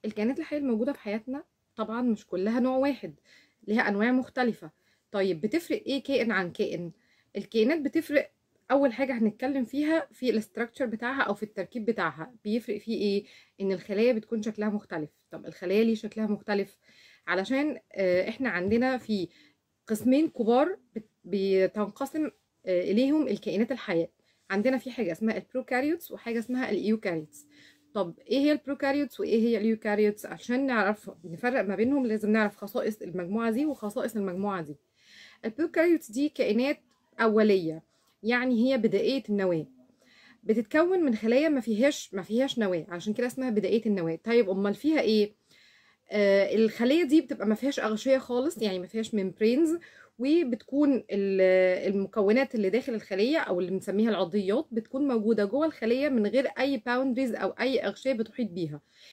الكائنات الحية الموجودة في حياتنا طبعا مش كلها نوع واحد، ليها أنواع مختلفة. طيب بتفرق إيه كائن عن كائن؟ الكائنات بتفرق. أول حاجة هنتكلم فيها في الاستراكشر بتاعها أو في التركيب بتاعها. بيفرق فيه إيه؟ إن الخلايا بتكون شكلها مختلف. طب الخلايا ليه شكلها مختلف؟ علشان إحنا عندنا في قسمين كبار بتنقسم إليهم الكائنات الحية. عندنا في حاجة اسمها البروكاريوتس وحاجة اسمها الإيوكاريوتس. طب ايه هي البروكاريوتس وايه هي اليوكاريوتس؟ عشان نعرف نفرق ما بينهم لازم نعرف خصائص المجموعة دي وخصائص المجموعة دي. البروكاريوتس دي كائنات أولية، يعني هي بدائية النواة، بتتكون من خلايا ما فيهاش نواة، عشان كده اسمها بدائية النواة. طيب امال فيها ايه؟ الخلية دي بتبقى ما فيهاش أغشية خالص، يعني ما فيهاش ممبرينز، وبتكون المكونات اللي داخل الخلية أو اللي بنسميها العضيات بتكون موجودة جوه الخلية من غير أي باوندريز أو أي أغشية بتحيط بيها.